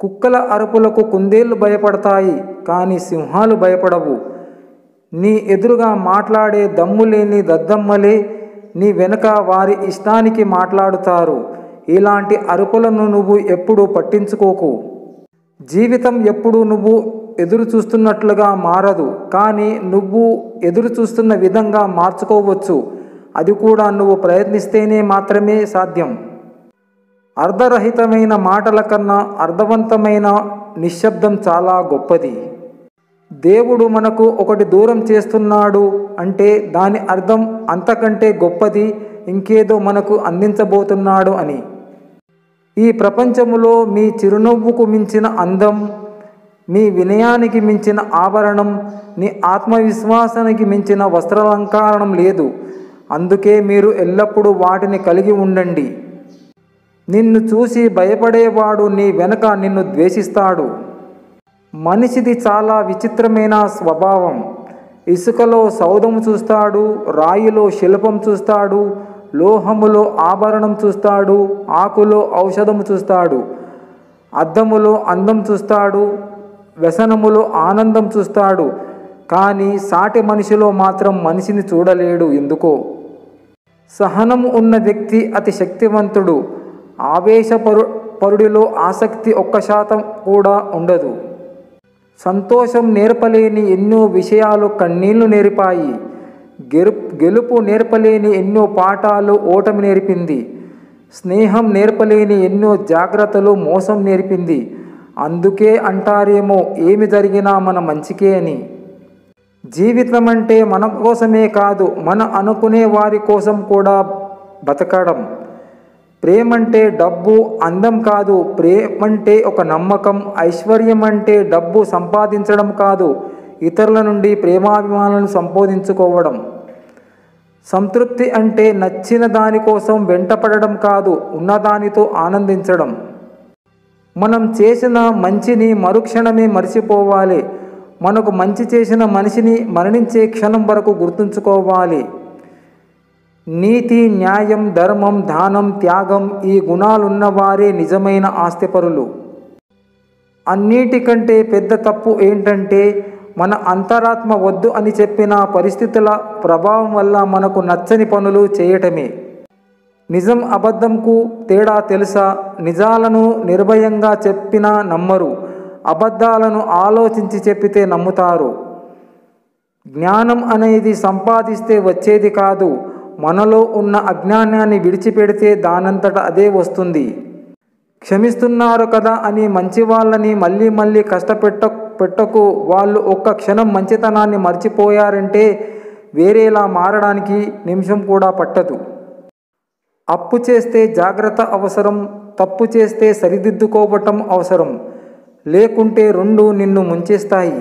కుక్కల అరుపులకు కుందేళ్లు భయపడతాయి, కానీ సింహాలు భయపడవు. నీ ఎదురుగా మాట్లాడే దమ్ము లేని దద్దమ్మలే నీ వెనుక వారి ఇష్టానికి మాట్లాడుతారు. ఇలాంటి అరుపులను నువ్వు ఎప్పుడూ పట్టించుకోకు. జీవితం ఎప్పుడూ నువ్వు ఎదురు చూస్తున్నట్లుగా మారదు, కానీ నువ్వు ఎదురు చూస్తున్న విధంగా మార్చుకోవచ్చు. అది కూడా నువ్వు ప్రయత్నిస్తేనే మాత్రమే సాధ్యం. అర్ధరహితమైన మాటల కన్నా అర్థవంతమైన నిశ్శబ్దం చాలా గొప్పది. దేవుడు మనకు ఒకటి దూరం చేస్తున్నాడు అంటే దాని అర్థం అంతకంటే గొప్పది ఇంకేదో మనకు అందించబోతున్నాడు అని. ఈ ప్రపంచములో మీ చిరునవ్వుకు మించిన అందం, మీ వినయానికి మించిన ఆభరణం, నీ ఆత్మవిశ్వాసానికి మించిన వస్త్రాలంకారణం లేదు. అందుకే మీరు ఎల్లప్పుడూ వాటిని కలిగి ఉండండి. నిన్ను చూసి భయపడేవాడు నీ వెనక నిన్ను ద్వేషిస్తాడు. మనిషిది చాలా విచిత్రమైన స్వభావం. ఇసుకలో సౌధము చూస్తాడు, రాయిలో శిల్పం చూస్తాడు, లోహములో ఆభరణం చూస్తాడు, ఆకులో ఔషధము చూస్తాడు, అద్దములో అందం చూస్తాడు, వ్యసనములో ఆనందం చూస్తాడు. కానీ సాటి మనిషిలో మాత్రం మనిషిని చూడలేడు. ఎందుకో? సహనము ఉన్న వ్యక్తి అతి శక్తివంతుడు. ఆవేశపరుడిలో ఆసక్తి 1% కూడా ఉండదు. సంతోషం నేర్పలేని ఎన్నో విషయాలు కన్నీళ్లు నేర్పాయి. గెలుపు నేర్పలేని ఎన్నో పాఠాలు ఓటమి నేర్పింది. స్నేహం నేర్పలేని ఎన్నో జాగ్రత్తలు మోసం నేర్పింది. అందుకే అంటారేమో, ఏమి జరిగినా మన మంచికే అని. జీవితం అంటే మన కోసమే కాదు, మన అనుకునే వారి కోసం కూడా బతకడం. ప్రేమంటే డబ్బు, అందం కాదు. ప్రేమంటే ఒక నమ్మకం. ఐశ్వర్యం అంటే డబ్బు సంపాదించడం కాదు, ఇతరుల నుండి ప్రేమాభిమానాలను సంపాదించుకోవడం. సంతృప్తి అంటే నచ్చిన దానికోసం వెంటపడడం కాదు, ఉన్నదానితో ఆనందించడం. మనం చేసిన మంచిని మరుక్షణమే మర్చిపోవాలి. మనకు మంచి చేసిన మనిషిని మరణించే క్షణం వరకు గుర్తుంచుకోవాలి. నీతి, న్యాయం, ధర్మం, దానం, త్యాగం ఈ గుణాలున్నవారే నిజమైన ఆస్తిపరులు. అన్నిటికంటే పెద్ద తప్పు ఏంటంటే మన అంతరాత్మ వద్దు అని చెప్పిన పరిస్థితుల ప్రభావం వల్ల మనకు నచ్చని పనులు చేయటమే. నిజం అబద్ధంకు తేడా తెలుసా? నిజాలను నిర్భయంగా చెప్పినా నమ్మరు, అబద్ధాలను ఆలోచించి చెప్పితే నమ్ముతారు. జ్ఞానం అనేది సంపాదిస్తే వచ్చేది కాదు, మనలో ఉన్న అజ్ఞానాన్ని విడిచిపెడితే దానంతట అదే వస్తుంది. క్షమిస్తున్నారు కదా అని మంచి వాళ్ళని మళ్ళీ మళ్ళీ కష్టపెట్టకు. వాళ్ళు ఒక్క క్షణం మంచితనాన్ని మర్చిపోయారంటే వేరేలా మారడానికి నిమిషం కూడా పట్టదు. అప్పు చేస్తే జాగ్రత్త అవసరం, తప్పు చేస్తే సరిదిద్దుకోవటం అవసరం. లేకుంటే రెండు నిన్ను ముంచేస్తాయి.